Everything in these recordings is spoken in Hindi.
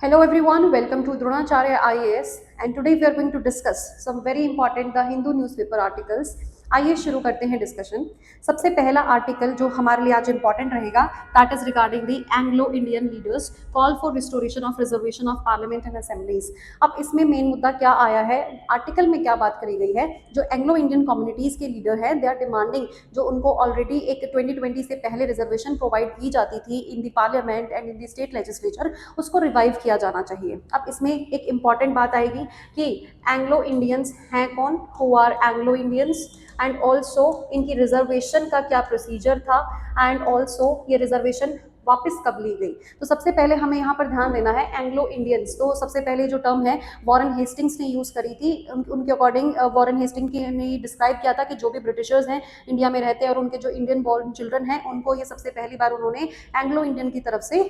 Hello everyone, welcome to Dronacharya IAS and today we are going to discuss some very important the Hindu newspaper articles. आइए शुरू करते हैं डिस्कशन। सबसे पहला आर्टिकल जो हमारे लिए आज इंपॉर्टेंट रहेगा that is regarding the Anglo Indian leaders call for restoration of reservation of parliament and assemblies. अब इसमें मेन मुद्दा क्या आया है, आर्टिकल में क्या बात करी गई है, जो एंग्लो इंडियन कम्युनिटीज के लीडर हैं दे आर डिमांडिंग, जो उनको ऑलरेडी एक 2020 से पहले रिजर्वेशन प्रोवाइड की जाती थी in the parliament and in the state legislature, उसको रिवाइव किया जाना चाहिए। अब इसमें एक इंपॉर्टेंट बात आएगी कि एंग्लो इंडियंस हैं कौन, who are Anglo Indians, and also इनकी रिजर्वेशन का क्या प्रोसीजर था, एंड ऑल्सो ये रिजर्वेशन वापस कब ली गई। तो सबसे पहले हमें यहाँ पर ध्यान देना है एंग्लो इंडियंस। तो सबसे पहले जो टर्म है वॉरेन हेस्टिंग्स ने यूज़ करी थी, उनके अकॉर्डिंग वॉरेन हेस्टिंग्स ने डिस्क्राइब किया था कि जो भी ब्रिटिशर्स हैं इंडिया में रहते हैं और उनके जो इंडियन बॉर्न चिल्ड्रन हैं उनको ये सबसे पहली बार उन्होंने एंग्लो इंडियन की तरफ से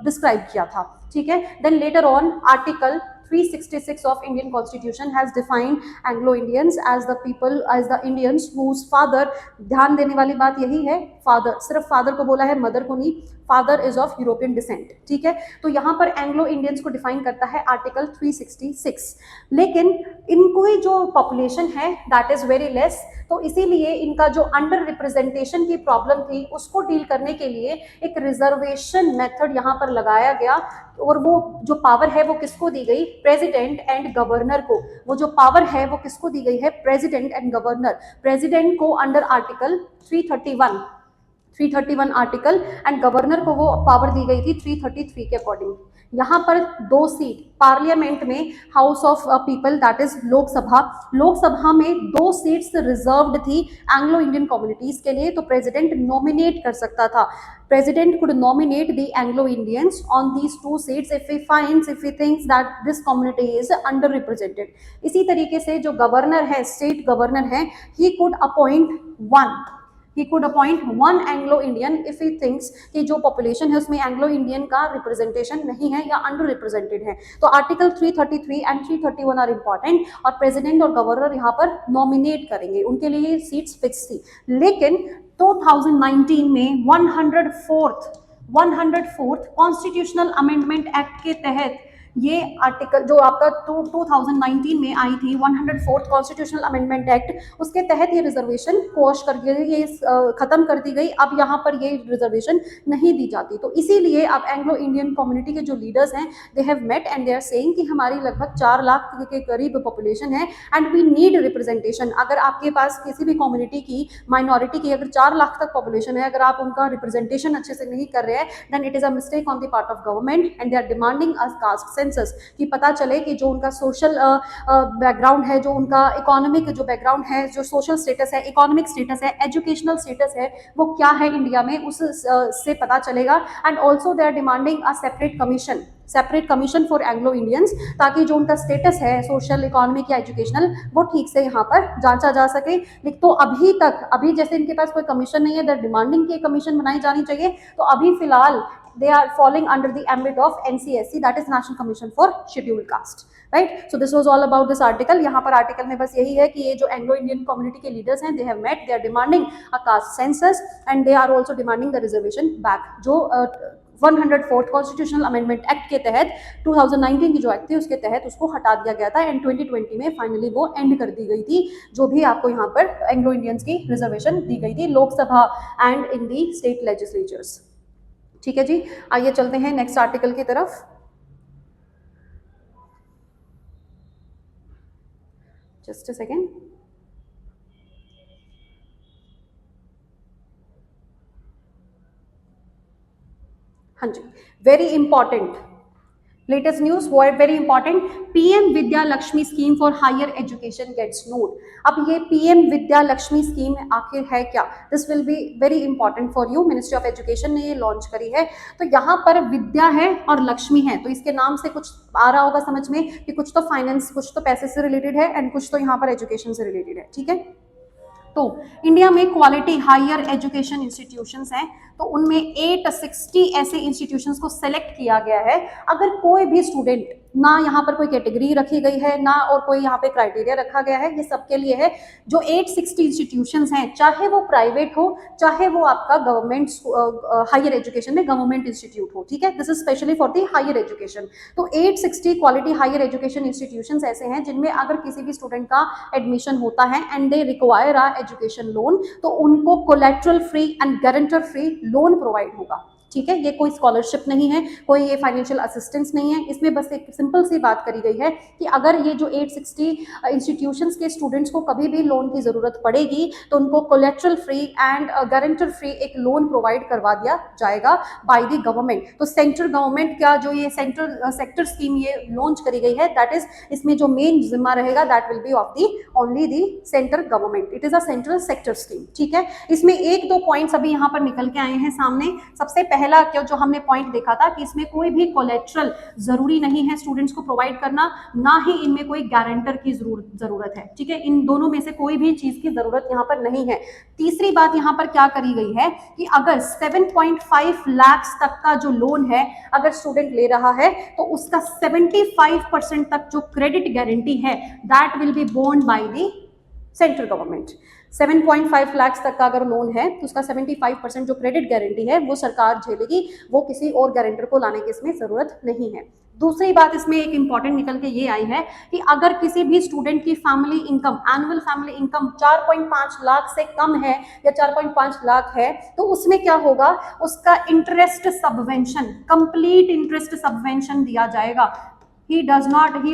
डिस्क्राइब किया था। ठीक है, then later on article 366 of Indian Constitution has defined Anglo-Indians as the people, as the Indians whose father, ध्यान देने वाली बात यही है, फादर सिर्फ फादर को बोला है, मदर को नहीं, father is of European descent. ठीक है, तो यहाँ पर एंग्लो इंडियंस को डिफाइन करता है आर्टिकल 366, लेकिन इनकी जो पॉपुलेशन है दैट इज वेरी लेस, तो इसीलिए इनका जो अंडर रिप्रेजेंटेशन की प्रॉब्लम थी उसको डील करने के लिए एक रिजर्वेशन मेथड यहाँ पर लगाया गया, और वो जो पावर है वो किसको दी गई, प्रेसिडेंट एंड गवर्नर को। वो जो पावर है वो किसको दी गई है, प्रेसिडेंट एंड गवर्नर। प्रेसिडेंट को under article 331 article, and governor को वो पावर दी गई थी 333 के अकॉर्डिंग। यहाँ पर 2 सीट पार्लियामेंट में, house of people that is Lok Sabha में 2 सीट्स रिजर्व्ड थी एंग्लो इंडियन कम्युनिटीज के लिए, तो प्रेसिडेंट नॉमिनेट कर सकता था। President could nominate the Anglo-Indians on these 2 seats if he thinks that this community is underrepresented. इसी तरीके से जो गवर्नर है, स्टेट गवर्नर है, he could appoint one Anglo-Indian if he thinks कि जो पॉपुलेशन है उसमें एंग्लो-इंडियन का रिप्रेजेंटेशन नहीं है या अंडर रिप्रेजेंटेड है। तो आर्टिकल 333 एंड 331 आर इंपॉर्टेंट, और प्रेसिडेंट और गवर्नर यहाँ पर नॉमिनेट करेंगे, उनके लिए सीट्स फिक्स थी। लेकिन 2019 में 104th कॉन्स्टिट्यूशनल अमेंडमेंट एक्ट के तहत ये आर्टिकल जो आपका 2019 में आई थी 104th कॉन्स्टिट्यूशनल अमेंडमेंट एक्ट, उसके तहत ये रिजर्वेशन कोश करके ये खत्म कर दी गई। अब यहाँ पर ये रिजर्वेशन नहीं दी जाती, तो इसीलिए अब एंग्लो इंडियन कम्युनिटी के जो लीडर्स हैं they have met and they are saying कि हमारी लगभग 4 लाख के करीब पॉपुलेशन है एंड वी नीड रिप्रेजेंटेशन। अगर आपके पास किसी भी कम्युनिटी की, माइनॉरिटी की अगर 4 लाख तक पॉपुलेशन है, अगर आप उनका रिप्रेजेंटेशन अच्छे से नहीं कर रहे हैं, then it is a mistake on the part of government and they are demanding a caste कि पता चले कि जो उनका सोशल बैकग्राउंड है, जो उनका इकोनॉमिक जो बैकग्राउंड है, जो सोशल स्टेटस है, इकोनॉमिक स्टेटस है, एजुकेशनल स्टेटस है, वो क्या है इंडिया में, उस से पता चलेगा। And also they are demanding a separate commission for Anglo Indians, ताकि जो उनका स्टेटस है सोशल, इकोनॉमिक या एजुकेशनल, वो ठीक से यहाँ पर जांचा जा सके। लेकिन तो अभी जैसे इनके पास कोई कमीशन नहीं है, दे आर डिमांडिंग कि कमीशन बनाई जानी चाहिए, तो अभी फिलहाल they are falling under the ambit of NCSC, that is National Commission for Scheduled Caste, right? So this was all about this article। यहाँ पर आर्टिकल में बस यही है कि ये जो एंग्लो इंडियन कम्युनिटी के लीडर्स हैं, they have met, they are demanding a caste census and they are also demanding the reservation back। जो 104th कॉन्स्टिट्यूशनल अमेंडमेंट एक्ट के तहत 2019 की जो एक्ट थी उसके तहत उसको हटा दिया गया था, एंड 2020 में फाइनली वो एंड कर दी गई थी, जो भी आपको यहाँ पर एंग्लो इंडियंस की रिजर्वेशन दी गई थी Lok Sabha and in the state legislatures. ठीक है जी, आइए चलते हैं नेक्स्ट आर्टिकल की तरफ। Just a second. हाँ जी, very important latest news, very important, PM Vidya Lakshmi scheme for higher education gets note. अब ये पीएम विद्या लक्ष्मी स्कीम आखिर है क्या, this will be very important for you. Ministry of education ने ये लॉन्च करी है। तो यहाँ पर विद्या है और लक्ष्मी है, तो इसके नाम से कुछ आ रहा होगा समझ में कि कुछ तो फाइनेंस, कुछ तो पैसे से रिलेटेड है एंड कुछ तो यहाँ पर एजुकेशन से रिलेटेड है। ठीक है, तो इंडिया में क्वालिटी हायर एजुकेशन इंस्टीट्यूशंस हैं, तो उनमें 860 ऐसे इंस्टीट्यूशंस को सेलेक्ट किया गया है। अगर कोई भी स्टूडेंट ना यहाँ पर कोई कैटेगरी रखी गई है, ना और कोई यहाँ पे क्राइटेरिया रखा गया है, ये सबके लिए है। जो 860 इंस्टीट्यूशंस हैं, चाहे वो प्राइवेट हो, चाहे वो आपका गवर्नमेंट हायर एजुकेशन में गवर्नमेंट इंस्टीट्यूट हो, ठीक है, this is specially for the higher education. तो 860 क्वालिटी हायर एजुकेशन इंस्टीट्यूशंस ऐसे हैं जिनमें अगर किसी भी स्टूडेंट का एडमिशन होता है and they require a education loan, तो उनको collateral free and guarantor free loan provide होगा, ठीक है। ये कोई स्कॉलरशिप नहीं है, कोई ये फाइनेंशियल असिस्टेंस नहीं है, इसमें बस एक सिंपल सी बात करी गई है कि अगर ये जो 860 इंस्टीट्यूशंस के स्टूडेंट्स को कभी भी लोन की ज़रूरत पड़ेगी तो उनको collateral free and guarantor free एक लोन प्रोवाइड करवा दिया जाएगा बाय द गवर्नमेंट। तो सेंट्रल गवर्नमेंट का जो ये सेंट्रल सेक्टर स्कीम ये लॉन्च करी गई है, दैट इज इसमें जो मेन जिम्मा रहेगा that will B of the only the central government, it is a central sector scheme, ठीक है। इसमें एक दो पॉइंट्स अभी यहाँ पर निकल के आए हैं सामने। सबसे पहला क्या जो हमने पॉइंट देखा था कि इसमें कोई भी कोलेट्रल जरूरी नहीं है स्टूडेंट्स को प्रोवाइड करना, ना ही इनमें कोई गारंटर की जरूरत है, ठीक है। इन दोनों में से कोई भी चीज की जरूरत यहाँ पर नहीं है। तीसरी बात यहाँ पर क्या करी गई है कि अगर 7.5 लाख तक का जो लोन है अगर स्टूडेंट ले रहा है तो उसका 75% तक जो क्रेडिट गारंटी है that will be borne by the central government. 7.5 lakh तक का अगर लोन है तो उसका 75% जो क्रेडिट गारंटी है वो सरकार झेलेगी, वो किसी और गारंटर को लाने की इसमें जरूरत नहीं है। दूसरी बात इसमें एक इंपॉर्टेंट निकल के ये आई है कि अगर किसी भी स्टूडेंट की family income, annual family income 4.5 lakh से कम है या 4.5 लाख है तो उसमें क्या होगा, उसका interest subvention, complete interest subvention दिया जाएगा। he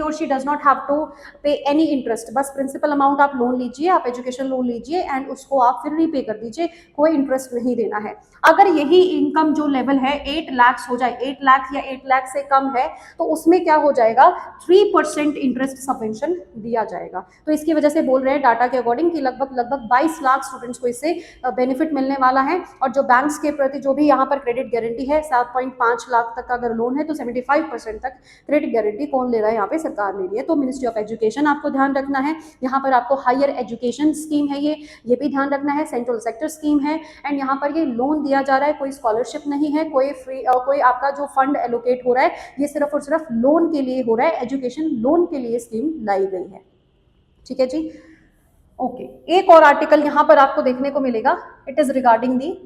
or she does not have to pay any interest, बस प्रिंसिपल अमाउंट आप लोन लीजिए, आप एजुकेशन लोन लीजिए एंड उसको आप फिर रीपे कर दीजिए, कोई इंटरेस्ट नहीं देना है। अगर यही इनकम जो लेवल है 8 लाख हो जाए, 8 लाख या 8 लाख से कम है तो उसमें क्या हो जाएगा, 3% इंटरेस्ट सबवेंशन दिया जाएगा। तो इसकी वजह से बोल रहे हैं डाटा के अकॉर्डिंग कि लगभग 22 लाख स्टूडेंट्स को इससे बेनिफिट मिलने वाला है। और जो बैंक्स के प्रति जो भी यहाँ पर क्रेडिट गारंटी है 7.5 लाख तक का अगर लोन है तो 75% तक क्रेडिट गारंटी कौन ले रहा है, यहाँ पे सरकार ले रही है। तो मिनिस्ट्री ऑफ एजुकेशन आपको ध्यान रखना है, यहाँ पर आपको हायर एजुकेशन स्कीम है ये भी ध्यान रखना है, सेंट्रल सेक्टर स्कीम है एंड यहाँ पर ये लोन दिया जा रहा है, कोई स्कॉलरशिप नहीं है, कोई फ्री कोई आपका जो फंड एलोकेट हो रहा है ये सिर्फ और सिर्फ लोन के लिए हो रहा है, एजुकेशन लोन के लिए स्कीम लाई गई है, ठीक है जी। ओके, एक और आर्टिकल यहाँ पर आपको देखने को मिलेगा, it is regarding the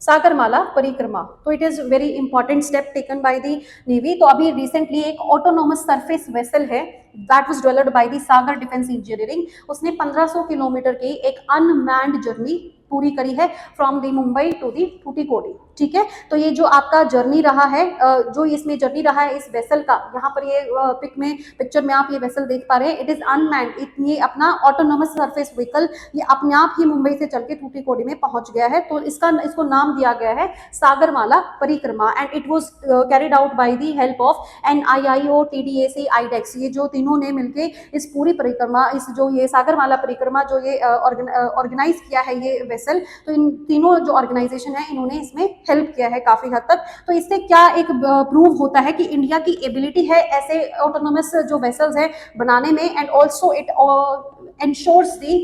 Sagarmala परिक्रमा। तो it is very important step taken by the navy. तो अभी रिसेंटली एक ऑटोनोमस सरफेस वेसल है that was developed by the Sagar defence engineering, उसने 1500 किलोमीटर की एक अनमैन्ड जर्नी पूरी करी है from the Mumbai to the Thoothukudi, ठीक है। तो ये जो आपका जर्नी रहा है, जो इसमें जर्नी रहा है इस वेसल का, यहाँ पर ये पिक्चर में आप ये वेसल देख पा रहे हैं, इट इज अनमैन्ड, ये अपना ऑटोनोमस सरफेस व्हीकल ये अपने आप ही मुंबई से चल के टूटीकोडी में पहुंच गया है। तो इसको नाम दिया गया है सागरमाला परिक्रमा and it was carried out by the help of NIIO, TDAC, IDEX, ये जो तीनों ने मिलके इस पूरी परिक्रमा, इस जो ये सागरमाला परिक्रमा जो ये ऑर्गेनाइज किया है ये वेसल, तो इन तीनों जो ऑर्गेनाइजेशन है इन्होंने इसमें हेल्प किया है काफी हद तक। तो इससे क्या एक प्रूव होता है कि इंडिया की एबिलिटी है ऐसे ऑटोनोमस जो वेसल्स हैं बनाने में and also it ensures the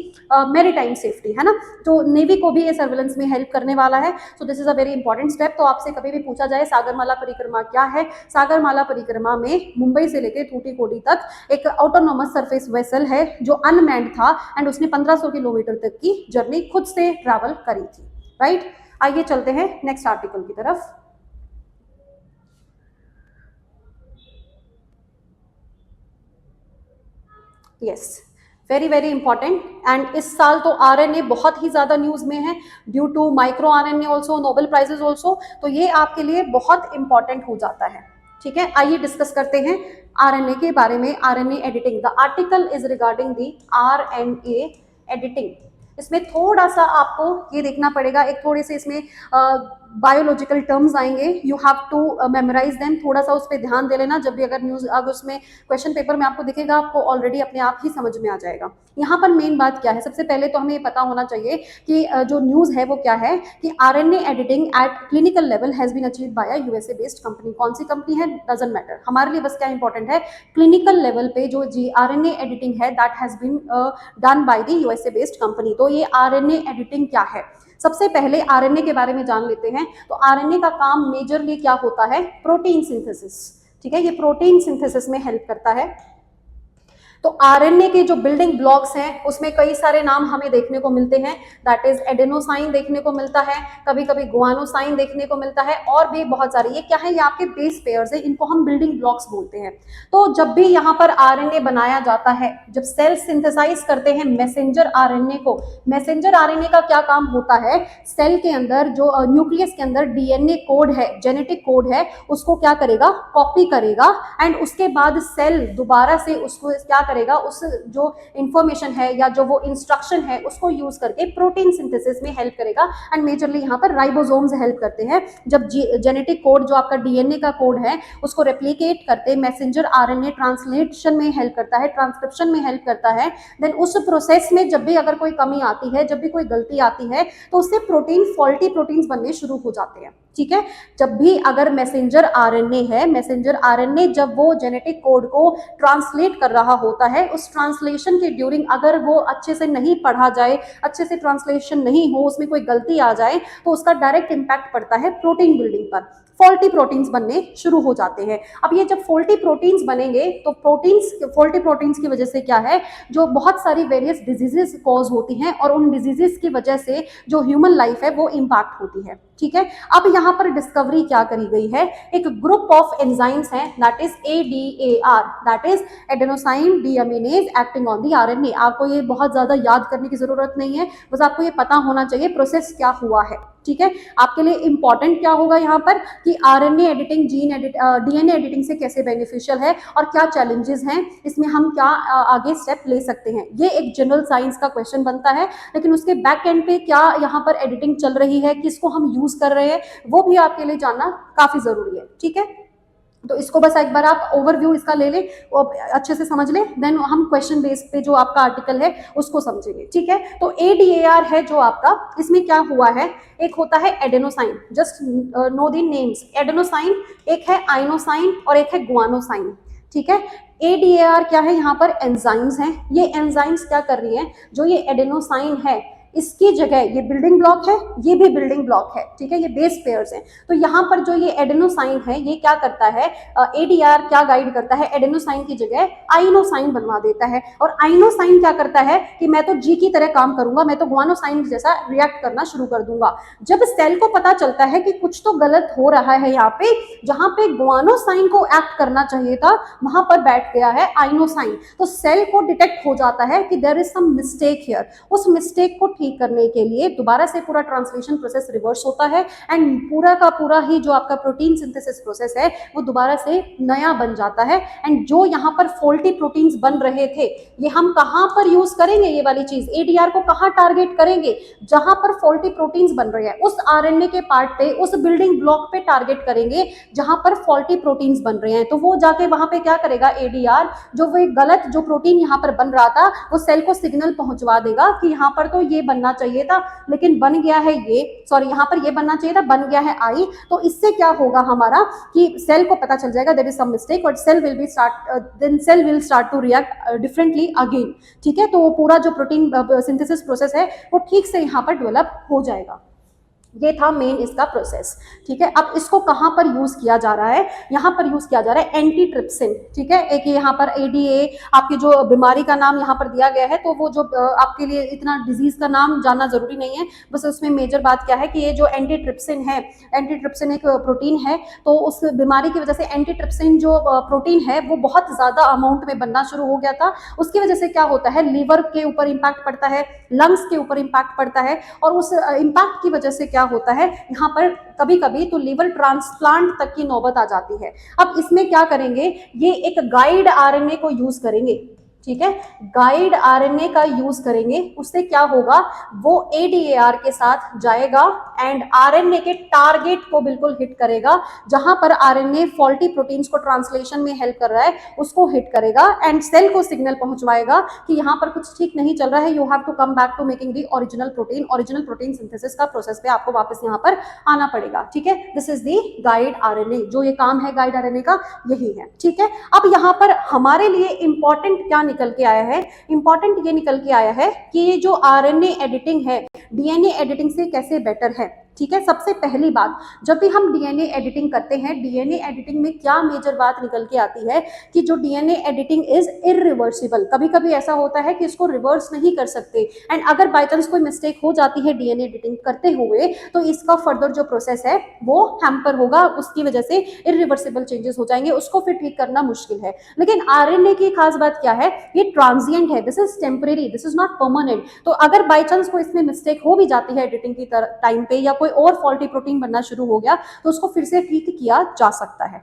maritime safety, है ना। तो नेवी को भी ये सर्वेलेंस में हेल्प करने वाला है। So this is a very important step. तो आपसे कभी भी पूछा जाए सागरमाला परिक्रमा क्या है, सागरमाला परिक्रमा में मुंबई से लेकर टूटीकोडी तक एक ऑटोनोमस सरफेस वेसल है जो अनमैन्ड था एंड उसने 1500 किलोमीटर तक की जर्नी खुद से ट्रैवल करी थी, राइट। आइए चलते हैं नेक्स्ट आर्टिकल की तरफ। Yes, very very important and इस साल तो RNA बहुत ही ज्यादा न्यूज में है due to micro RNA also, Nobel prizes also, तो ये आपके लिए बहुत इंपॉर्टेंट हो जाता है, ठीक है। आइए डिस्कस करते हैं RNA के बारे में। RNA editing, the article is regarding the RNA editing. इसमें थोड़ा सा आपको ये देखना पड़ेगा, एक थोड़े से इसमें बायोलॉजिकल टर्म्स आएंगे, you have to memorise them, थोड़ा सा उस पर ध्यान दे लेना। जब भी अगर न्यूज अगर उसमें क्वेश्चन पेपर में आपको दिखेगा आपको ऑलरेडी अपने आप ही समझ में आ जाएगा। यहाँ पर मेन बात क्या है, सबसे पहले तो हमें ये पता होना चाहिए कि जो न्यूज है वो क्या है कि RNA editing at clinical level has been achieved by a USA based company. कौन सी कंपनी है डजंट मैटर, हमारे लिए बस क्या इंपॉर्टेंट है, क्लिनिकल लेवल पे जो RNA एडिटिंग है that has been done by the USA based company. तो ये RNA एडिटिंग क्या है, सबसे पहले RNA के बारे में जान लेते हैं। तो RNA का काम मेजरली क्या होता है, प्रोटीन सिंथेसिस, ठीक है, ये प्रोटीन सिंथेसिस में हेल्प करता है। तो आरएनए के जो बिल्डिंग ब्लॉक्स हैं उसमें कई सारे नाम हमें देखने को मिलते हैं, दैट इज एडेनोसाइन देखने को मिलता है, कभी कभी गुआनोसाइन देखने को मिलता है, और भी बहुत सारे। ये क्या है, ये आपके बेस पेयर्स है, इनको हम बिल्डिंग ब्लॉक्स बोलते हैं। तो जब भी यहाँ पर आरएनए बनाया जाता है, जब सेल सिंथेसाइज करते हैं मैसेंजर आरएनए को, मैसेंजर आरएनए का क्या काम होता है, सेल के अंदर जो न्यूक्लियस के अंदर डीएनए कोड है, जेनेटिक कोड है, उसको क्या करेगा, कॉपी करेगा, एंड उसके बाद सेल दोबारा से उसको क्या करेगा, उस जो इंफॉर्मेशन है या जो वो इंस्ट्रक्शन है उसको यूज करके प्रोटीन सिंथेसिस में हेल्प करेगा। एंड मेजरली यहाँ पर राइबोसोम्स हेल्प करते हैं। जब जेनेटिक कोड जो आपका डीएनए का कोड है उसको रेप्लिकेट करते, मैसेंजर आरएनए ट्रांसलेशन में हेल्प करता है, ट्रांसक्रिप्शन में हेल्प करता है। देन उस प्रोसेस में जब भी अगर कोई कमी आती है, जब भी कोई गलती आती है, तो उससे प्रोटीन, फॉल्टी प्रोटीन्स बनने शुरू हो जाते हैं। ठीक है, जब भी अगर मैसेंजर आरएनए है, मैसेंजर आरएनए जब वो जेनेटिक कोड को ट्रांसलेट कर रहा होता है, उस ट्रांसलेशन के ड्यूरिंग अगर वो अच्छे से नहीं पढ़ा जाए, अच्छे से ट्रांसलेशन नहीं हो, उसमें कोई गलती आ जाए, तो उसका डायरेक्ट इंपैक्ट पड़ता है प्रोटीन बिल्डिंग पर, फॉल्टी प्रोटीन्स बनने शुरू हो जाते हैं। अब ये जब फॉल्टी प्रोटीन्स बनेंगे तो फॉल्टी प्रोटीन्स की वजह से क्या है, जो बहुत सारी वेरियस डिजीजेस कॉज होती हैं, और उन डिजीजेस की वजह से जो ह्यूमन लाइफ है वो इम्पैक्ट होती है। ठीक है, अब यहाँ पर डिस्कवरी क्या करी गई है, एक ग्रुप ऑफ एंजाइम्स हैं, that is ADAR, that is adenosine deaminase acting on the RNA. आपको ये बहुत ज्यादा याद करने की जरूरत नहीं है, बस आपको ये पता होना चाहिए प्रोसेस क्या हुआ है। ठीक है, आपके लिए इंपॉर्टेंट क्या होगा यहाँ पर कि आरएनए एडिटिंग, डीएनए एडिटिंग से कैसे बेनिफिशियल है और क्या चैलेंजेस हैं, इसमें हम क्या आगे स्टेप ले सकते हैं। ये एक जनरल साइंस का क्वेश्चन बनता है, लेकिन उसके बैक एंड पे क्या यहाँ पर एडिटिंग चल रही है, किसको हम यूज कर रहे हैं, वो भी आपके लिए जानना काफी जरूरी है। ठीक है, तो इसको बस एक बार आप ओवरव्यू इसका ले लें, वो अच्छे से समझ लें, देन हम क्वेश्चन बेस पे जो आपका आर्टिकल है उसको समझेंगे। ठीक है, तो ADAR है जो आपका, इसमें क्या हुआ है, एक होता है adenosine, just know the names, adenosine, एक है आइनोसाइन और एक है गुआनोसाइन। ठीक है, ADAR क्या है, यहाँ पर एंजाइम्स हैं। ये एंजाइम्स क्या कर रही हैं, जो ये एडेनोसाइन है इसकी जगह ये बिल्डिंग ब्लॉक है, ये भी बिल्डिंग ब्लॉक है। ठीक है, ये बेस पेयर्स हैं। तो यहाँ पर जो ये एडेनोसाइन है ये क्या करता है, ADAR क्या गाइड करता है, एडेनोसाइन की जगह आइनोसाइन बनवा देता है। और आइनोसाइन क्या करता है कि मैं तो G की तरह काम करूंगा, मैं तो गुआनोसाइन जैसा रिएक्ट करना शुरू कर दूंगा। जब सेल को पता चलता है कि कुछ तो गलत हो रहा है यहाँ पे, जहां पे गुआनोसाइन को एक्ट करना चाहिए था वहां पर बैठ गया है आइनोसाइन, तो सेल को डिटेक्ट हो जाता है कि there is some mistake here. उस मिस्टेक को ठीक करने के लिए दोबारा से पूरा ट्रांसलेशन प्रोसेस रिवर्स होता है, एंड पूरा का पूरा ही जो आपका प्रोटीन सिंथेसिस प्रोसेस है वो दोबारा से नया बन जाता है। एंड जो यहाँ पर फॉल्टी प्रोटीन्स बन रहे थे, ये हम कहाँ पर यूज करेंगे, ये वाली चीज ADAR को कहाँ टारगेट करेंगे, जहां पर फॉल्टी प्रोटीन्स बन रहे हैं उस आरएनए के पार्ट पे, उस बिल्डिंग ब्लॉक पे टारगेट करेंगे जहां पर फॉल्टी प्रोटीन्स बन रहे हैं। तो वो जाके वहां पे क्या करेगा, ADAR जो वो गलत जो प्रोटीन यहाँ पर बन रहा था वो सेल को सिग्नल पहुंचवा देगा कि यहाँ पर तो ये बनना चाहिए था लेकिन बन गया है ये, सॉरी यहाँ पर ये बनना चाहिए था, बन गया है आई। तो इससे क्या होगा हमारा कि सेल को पता चल जाएगा देयर इज सम मिस्टेक, और cell will be then cell will start to react differently again. ठीक है, तो वो पूरा जो प्रोटीन सिंथेसिस प्रोसेस है वो ठीक से यहाँ पर डेवलप हो जाएगा। ये था मेन इसका प्रोसेस। ठीक है, अब इसको कहाँ पर यूज किया जा रहा है, यहाँ पर यूज किया जा रहा है एंटीट्रिप्सिन। ठीक है, एक यहाँ पर ADA आपकी जो बीमारी का नाम यहाँ पर दिया गया है, तो वो जो आपके लिए इतना डिजीज का नाम जानना जरूरी नहीं है, बस उसमें मेजर बात क्या है कि ये जो एंटीट्रिप्सिन है, एंटीट्रिप्सिन एक प्रोटीन है, तो उस बीमारी की वजह से एंटीट्रिप्सिन जो प्रोटीन है वो बहुत ज्यादा अमाउंट में बनना शुरू हो गया था। उसकी वजह से क्या होता है, लीवर के ऊपर इम्पैक्ट पड़ता है, लंग्स के ऊपर इम्पैक्ट पड़ता है, और उस इम्पैक्ट की वजह से क्या होता है यहाँ पर कभी कभी तो लीवर ट्रांसप्लांट तक की नौबत आ जाती है। अब इसमें क्या करेंगे, ये एक गाइड आरएनए को यूज करेंगे। ठीक है, गाइड आरएनए का यूज करेंगे, उससे क्या होगा, वो ADAR के साथ जाएगा एंड आरएनए के टारगेट को बिल्कुल हिट करेगा, जहां पर आरएनए फॉल्टी प्रोटीन्स को ट्रांसलेशन में हेल्प कर रहा है उसको हिट करेगा, एंड सेल को सिग्नल पहुंचवाएगा कि यहाँ पर कुछ ठीक नहीं चल रहा है, you have to come back to making the original protein synthesis का प्रोसेस पे आपको वापस यहाँ पर आना पड़ेगा। ठीक है, this is the guide RNA, जो ये काम है गाइड आरएनए का यही है। ठीक है, अब यहाँ पर हमारे लिए इंपॉर्टेंट क्या निकल के आया है, इंपॉर्टेंट ये निकल के आया है कि ये जो आरएनए एडिटिंग है डीएनए एडिटिंग से कैसे बेटर है। ठीक है। सबसे पहली बात, जब भी हम डीएनए एडिटिंग करते हैं, डीएनए एडिटिंग में क्या मेजर बात निकल के आती है कि जो डीएनए एडिटिंग इज इरिवर्सिबल। कभी कभी ऐसा होता है कि इसको रिवर्स नहीं कर सकते, एंड अगर बाय चांस कोई मिस्टेक हो जाती है डीएनए एडिटिंग करते हुए, तो इसका फर्दर जो प्रोसेस है वो हैम्पर होगा, उसकी वजह से इरिवर्सिबल चेंजेस हो जाएंगे, उसको फिर ठीक करना मुश्किल है। लेकिन आरएनए की खास बात क्या है, ये ट्रांजिएंट है, this is temporary, this is not permanent. तो अगर बाय चांस कोई इसमें मिस्टेक हो भी जाती है एडिटिंग की टाइम पे, या कोई और फॉल्टी प्रोटीन बनना शुरू हो गया, तो उसको फिर से ठीक किया जा सकता है,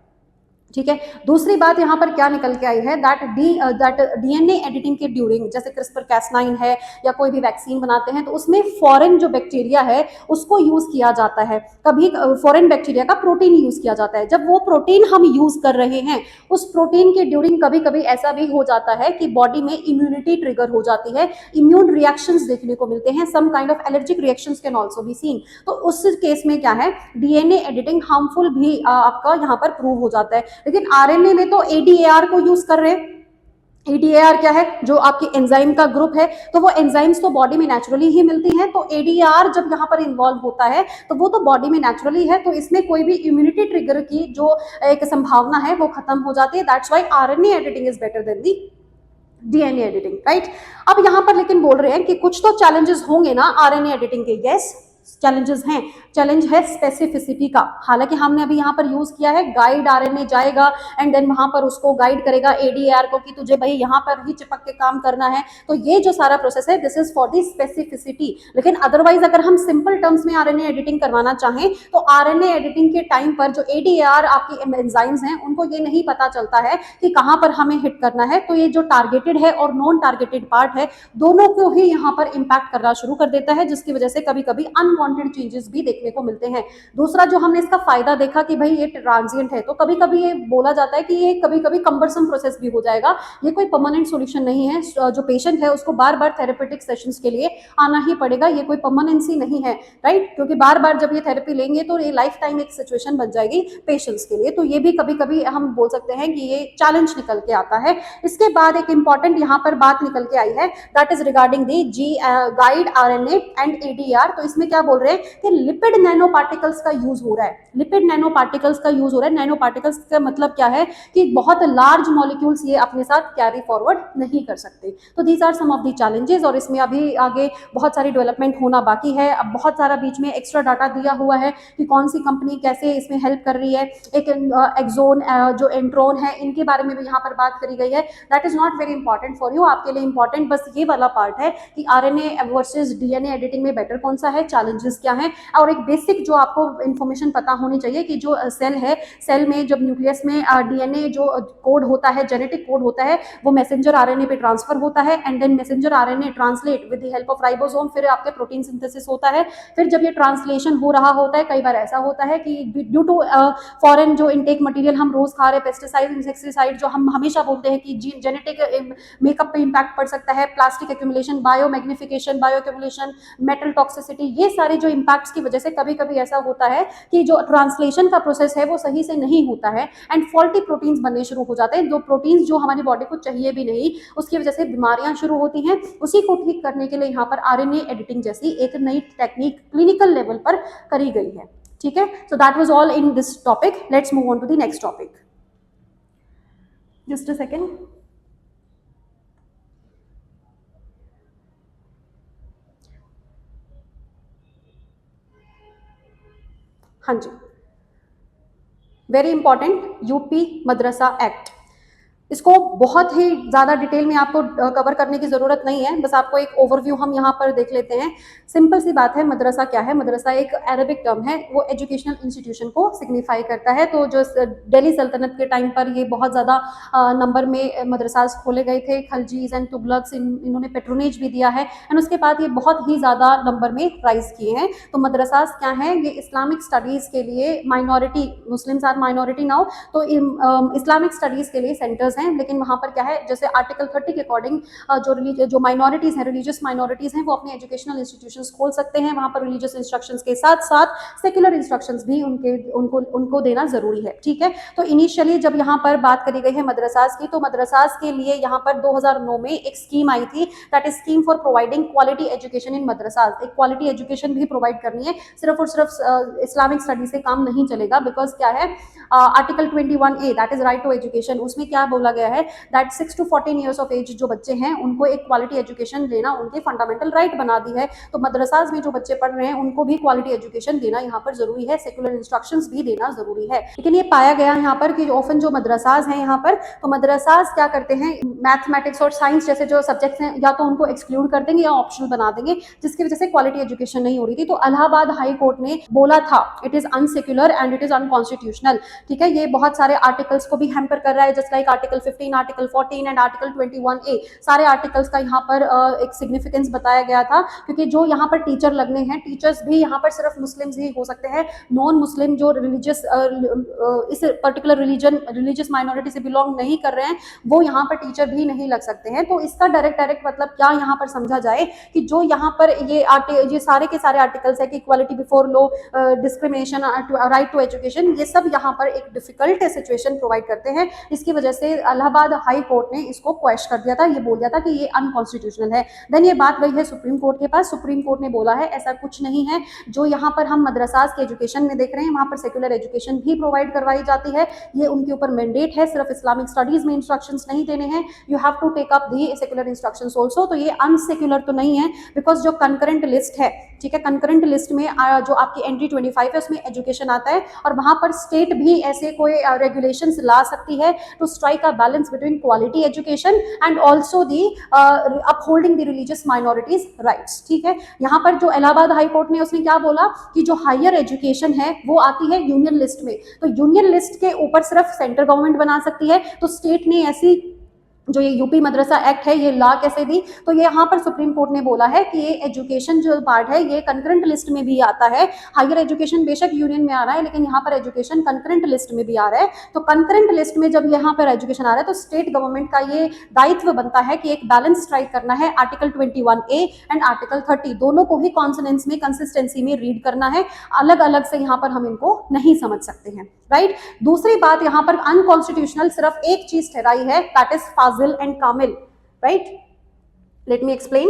ठीक है। दूसरी बात यहाँ पर क्या निकल के आई है, दैट डीएनए एडिटिंग के ड्यूरिंग, जैसे क्रिस्पर कैस9 है या कोई भी वैक्सीन बनाते हैं, तो उसमें फॉरेन जो बैक्टीरिया है उसको यूज किया जाता है। कभी फॉरेन बैक्टीरिया का प्रोटीन यूज किया जाता है। जब वो प्रोटीन हम यूज कर रहे हैं, उस प्रोटीन के ड्यूरिंग कभी कभी ऐसा भी हो जाता है कि बॉडी में इम्यूनिटी ट्रिगर हो जाती है, इम्यून रिएक्शंस देखने को मिलते हैं, some kind of allergic reactions can also be seen. तो उस केस में क्या है, डीएनए एडिटिंग हार्मफुल भी आपका यहाँ पर प्रूव हो जाता है। लेकिन आरएनए में तो एडीएआर को यूज कर रहे हैं। एडीएआर क्या है, जो आपकी एंजाइम का ग्रुप है, तो वो एंजाइम्स तो बॉडी में नेचुरली ही मिलती हैं, तो एडीएआर जब यहाँ पर इन्वॉल्व होता है तो वो तो बॉडी में नेचुरली है, तो इसमें कोई भी इम्यूनिटी ट्रिगर की जो एक संभावना है वो खत्म हो जाती है। That's why RNA editing is better than the DNA editing, right. अब यहाँ पर लेकिन बोल रहे हैं कि कुछ तो चैलेंजेस होंगे ना आरएनए एडिटिंग के। यस, चैलेंजेस हैं। चैलेंज है स्पेसिफिसिटी का। हालांकि हमने अभी यहाँ पर यूज किया है गाइड आरएनए जाएगा एंड देन वहां पर उसको गाइड करेगा एडीआर को कि तुझे भाई यहाँ पर ही चिपक के काम करना है। तो ये जो सारा प्रोसेस है this is for the specificity. लेकिन अदरवाइज अगर हम सिंपल टर्म्स में आरएनए एडिटिंग करवाना चाहें तो आरएनए एडिटिंग के टाइम पर जो एडीआर आपकी एंजाइम्स हैं उनको ये नहीं पता चलता है कि कहाँ पर हमें हिट करना है। तो ये जो टारगेटेड है और नॉन टारगेटेड पार्ट है दोनों को ही यहाँ पर इंपैक्ट करना शुरू कर देता है, जिसकी वजह से कभी कभी अनवांटेड चेंजेस भी देखने को मिलते हैं। दूसरा जो हमने इसका फायदा देखा कि भाई ये ट्रांजिएंट है, तो कभी कभी ये बोला जाता है कि ये कभी कभी कंबरसम प्रोसेस भी हो जाएगा, ये कोई परमानेंट सॉल्यूशन नहीं है। जो पेशेंट है उसको बार बार थेरेपेटिक सेशंस के लिए आना ही पड़ेगा, ये कोई परमानेंसी नहीं है, राइट। क्योंकि बार बार जब ये थेरेपी लेंगे तो ये लाइफ टाइम एक सिचुएशन बन जाएगी पेशेंट्स के लिए। तो ये भी कभी कभी हम बोल सकते हैं कि ये चैलेंज निकल के आता है। इसके बाद एक इंपॉर्टेंट यहाँ पर बात निकल के आई है, that is regarding the guide RNA and ADR. तो इसमें क्या बोल रहे हैं कि लिपिड नैनो पार्टिकल्स का यूज हो रहा है। लिपिड नैनो पार्टिकल्स का यूज हो रहा है। नैनो पार्टिकल्स का मतलब क्या है कि बहुत लार्ज मॉलिक्यूल्स ये अपने साथ कैरी फॉरवर्ड नहीं कर सकते। तो these are some of the challenges, और इसमें अभी आगे बहुत सारी डेवलपमेंट होना बाकी है। अब बहुत सारा बीच में एक्स्ट्रा डाटा दिया हुआ है कि कौन सी कंपनी कैसे इसमें हेल्प कर रही है। एक एक्सोन जो एंट्रोन है, इनके बारे में भी यहाँ पर बात करी गई है। That is not very important for you, आपके लिए इंपॉर्टेंट बस ये वाला पार्ट है कि आरएनए वर्सेस डीएनए एडिटिंग में बेटर कौन सा है, चैलेंजेस क्या है, और एक बेसिक जो आपको इन्फॉर्मेशन पता होनी चाहिए कि जो सेल है, सेल में जब न्यूक्लियस में डीएनए जो कोड होता है, जेनेटिक कोड होता है, वो मैसेंजर आरएनए पे ट्रांसफर होता है and then messenger RNA translate with the help of ribosome, फिर आपके प्रोटीन सिंथेसिस होता है। फिर जब ये ट्रांसलेशन हो रहा होता है, कई बार ऐसा होता है कि ड्यू टू फॉरेन जो इनटेक मटेरियल हम रोज खा रहे हैं, पेस्टिसाइड इंसेक्टिसाइड, जो हम हमेशा बोलते हैं कि जेनेटिक मेकअप पे इंपैक्ट पड़ सकता है, plastic accumulation, bio magnification, bio accumulation, metal toxicity, ये सारे जो इंपैक्ट्स की वजह से कभी कभी ऐसा होता है कि जो ट्रांसलेशन का प्रोसेस है वो सही से नहीं होता है एंड फॉल्टी प्रोटीन्स बनने शुरू हो जाते हैं। जो प्रोटीन्स जो हमारी बॉडी को चाहिए भी नहीं, उसकी वजह से बीमारियां शुरू होती हैं। उसी को ठीक करने के लिए यहाँ पर आरएनए एडिटिंग जैसी एक नई टेक्निक क्लिनिकल लेवल पर करी गई है, ठीक है। So that was all in this topic. Let's move on to the next topic. Just a second. हाँ जी, very important, UP Madrasa Act. इसको बहुत ही ज़्यादा डिटेल में आपको कवर करने की ज़रूरत नहीं है, बस आपको एक ओवरव्यू हम यहाँ पर देख लेते हैं। सिंपल सी बात है, मदरसा क्या है? मदरसा एक अरबिक टर्म है, वो एजुकेशनल इंस्टीट्यूशन को सिग्निफाई करता है। तो जो दिल्ली सल्तनत के टाइम पर ये बहुत ज़्यादा नंबर में मदरसाज खोले गए थे। खलजीज एंड तुगलक्स इन्होंने पेट्रोनेज भी दिया है एंड उसके बाद ये बहुत ही ज़्यादा नंबर में राइज किए हैं। तो मदरसाज क्या हैं? ये इस्लामिक स्टडीज़ के लिए, minority, Muslims are minority now, तो इस्लामिक स्टडीज़ के लिए सेंटर्स हैं, लेकिन वहाँ पर क्या है, जैसे आर्टिकल 30 के अकॉर्डिंग जो माइनॉरिटीज हैं, रिलीजियस माइनॉरिटीज हैं, वो अपने एजुकेशनल इंस्टीट्यूशंस खोल सकते हैं। वहाँ पर रिलीजियस इंस्ट्रक्शंस के साथ साथ सेक्युलर इंस्ट्रक्शंस भी उनको देना जरूरी है। ठीक है, तो इनिशियली जब यहाँ पर बात करी गई है मदरसाज की, तो मदरसाज के लिए यहाँ पर 2009 में एक स्कीम आई थी, that is scheme for providing quality education in madrasas. एक क्वालिटी एजुकेशन भी प्रोवाइड करनी है, सिर्फ और सिर्फ इस्लामिक स्टडी से काम नहीं चलेगा, बिकॉज क्या है, article 21A that is right to education, उसमें क्या बोला गया है, that 6 to 14 years of age जो बच्चे हैं उनको एक क्वालिटी एजुकेशन देना उनकी फंडामेंटल राइट बना दी है। तो मदरसाज में जो बच्चे पढ़ रहे हैं उनको भी क्वालिटी एजुकेशन देना यहाँ पर जरूरी है, सेक्युलर इंस्ट्रक्शंस भी देना जरूरी है। लेकिन ये पाया गया यहाँ पर कि ऑफन जो मदरसाज हैं यहाँ पर, तो मदरसाज क्या करते हैं, मैथमेटिक्स और साइंस जैसे जो सब्जेक्ट्स हैं या तो उनको एक्सक्लूड कर देंगे या ऑप्शनल बना देंगे, जिसकी वजह से क्वालिटी एजुकेशन नहीं हो रही थी। तो इलाहाबाद हाई कोर्ट ने बोला था it is unsecular and it is unconstitutional. ठीक है, ये बहुत सारे आर्टिकल्स को भी हैम्पर कर रहा है, just like article 15, article 14 and article 21A, सारे आर्टिकल्स का यहाँ पर एक सिग्निफिकेंस बताया गया था, क्योंकि जो यहाँ पर टीचर लगने हैं, टीचर्स भी यहाँ पर सिर्फ मुस्लिम्स ही हो सकते हैं, नॉन मुस्लिम जो रिलीजियस इस पर्टिकुलर रिलीजियस माइनॉरिटी से बिलोंग नहीं कर रहे हैं, वो यहाँ पर टीचर भी नहीं लग सकते हैं। तो इसका डायरेक्ट मतलब क्या यहाँ पर समझा जाए कि जो यहाँ पर ये सारे के सारे आर्टिकल्स है कि equality before law, discrimination, right to education, ये सब यहाँ पर एक डिफिकल्ट सिचुएशन प्रोवाइड करते हैं। इसकी वजह से इलाहाबाद हाई कोर्ट ने इसको क्वेश्चन कर दिया था, ये बोल दिया था कि ये अनकॉन्स्टिट्यूशनल है। देन ये बात गई है सुप्रीम कोर्ट के पास, सुप्रीम कोर्ट ने बोला है ऐसा कुछ नहीं है, जो यहाँ पर हम मदरसाज के एजुकेशन में देख रहे हैं वहाँ पर सेक्युलर एजुकेशन भी प्रोवाइड करवाई जाती है, ये उनके ऊपर मैंडेट है, सिर्फ इस्लामिक स्टडीज में इंस्ट्रक्शंस नहीं देने हैं, you have to take up the secular instructions also. तो ये अनसेक्युलर तो नहीं है, बिकॉज जो कंकरेंट लिस्ट है, ठीक है, कंकरेंट लिस्ट में जो आपकी एंट्री 25 है उसमें एजुकेशन आता है, और वहां पर स्टेट भी ऐसे कोई रेगुलेशंस ला सकती है to strike a balance between quality education and also the upholding the religious minorities rights. ठीक है, यहाँ पर जो इलाहाबाद हाई कोर्ट ने उसने क्या बोला कि जो हायर एजुकेशन है वो आती है यूनियन लिस्ट में, तो यूनियन लिस्ट के ऊपर सिर्फ सेंट्रल गवर्नमेंट बना सकती है। तो स्टेट ने ऐसी जो ये यूपी मदरसा एक्ट है ये ला कैसे दी, तो ये यहाँ पर सुप्रीम कोर्ट ने बोला है कि ये एजुकेशन जो पार्ट है ये कंकरेंट लिस्ट में भी आता है। हायर एजुकेशन बेशक यूनियन में आ रहा है, लेकिन यहाँ पर एजुकेशन कंकरेंट लिस्ट में भी आ रहा है। तो कंकरेंट लिस्ट में जब यहाँ पर एजुकेशन आ रहा है तो स्टेट गवर्नमेंट का ये दायित्व बनता है कि एक बैलेंस स्ट्राइक करना है, आर्टिकल 21A एंड आर्टिकल 30 दोनों को ही कॉन्सोनेंस में, कंसिस्टेंसी में रीड करना है, अलग अलग से यहाँ पर हम इनको नहीं समझ सकते हैं, राइट। दूसरी बात यहाँ पर अनकॉन्स्टिट्यूशनल सिर्फ एक चीज ठहराई है, that is Fazil and Kamil, right. Let me explain,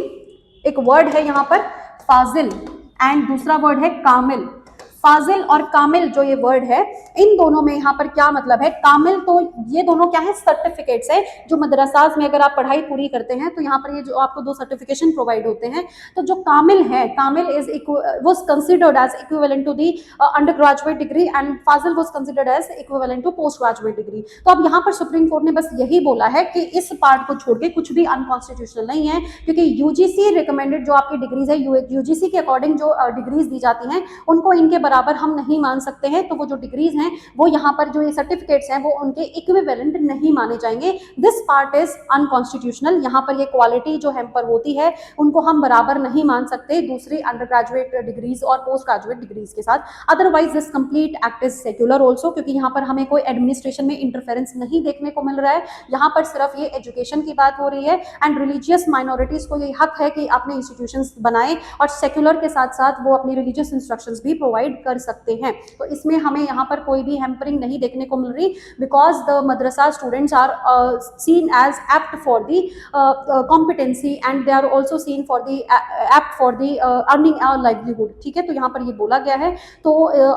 एक वर्ड है यहाँ पर फाजिल एंड दूसरा वर्ड है कामिल। फाजिल और कामिल जो ये वर्ड है, इन दोनों में यहाँ पर क्या मतलब है। कामिल तो ये दोनों क्या है, सर्टिफिकेट्स है, जो मदरसाज में अगर आप पढ़ाई पूरी करते हैं तो यहाँ पर ये जो आपको 2 सर्टिफिकेशन प्रोवाइड होते हैं। तो जो कामिल है, Kamil is was considered as equivalent to the under graduate degree and Fazil was considered as equivalent to post graduate degree. तो अब यहाँ पर सुप्रीम कोर्ट ने बस यही बोला है कि इस पार्ट को छोड़ के कुछ भी अनकॉन्स्टिट्यूशनल नहीं है, क्योंकि यूजीसी रिकमेंडेड जो आपकी डिग्रीज है, यूजीसी के अकॉर्डिंग जो डिग्रीज दी जाती हैं उनको इनके बराबर हम नहीं मान सकते हैं। तो वो जो डिग्रीज हैं वो यहाँ पर जो ये सर्टिफिकेट्स हैं वो उनके इक्विवेलेंट नहीं माने जाएंगे। This part is unconstitutional. यहाँ पर ये क्वालिटी जो हैम्पर होती है उनको हम बराबर नहीं मान सकते दूसरी अंडर ग्रेजुएट डिग्रीज और पोस्ट ग्रेजुएट डिग्रीज के साथ। Otherwise this complete act is secular also, क्योंकि यहाँ पर हमें कोई एडमिनिस्ट्रेशन में इंटरफेरेंस नहीं देखने को मिल रहा है। यहाँ पर सिर्फ ये एजुकेशन की बात हो रही है एंड रिलीजियस माइनॉरिटीज को ये हक है कि अपने इंस्टीट्यूशंस बनाए और सेक्युलर के साथ साथ वो अपनी रिलीजियस इंस्ट्रक्शंस भी प्रोवाइड कर सकते हैं। तो इसमें हमें यहाँ पर कोई भी हैम्परिंग नहीं देखने को मिल रही, because the madrasa students are seen as apt for the competency and they are also seen for the apt for the earning a livelihood. ठीक है, तो यहाँ पर ये बोला गया है, तो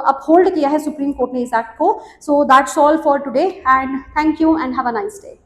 अपहोल्ड किया है सुप्रीम कोर्ट ने इस एक्ट को। So that's all for today and thank you and have a nice day.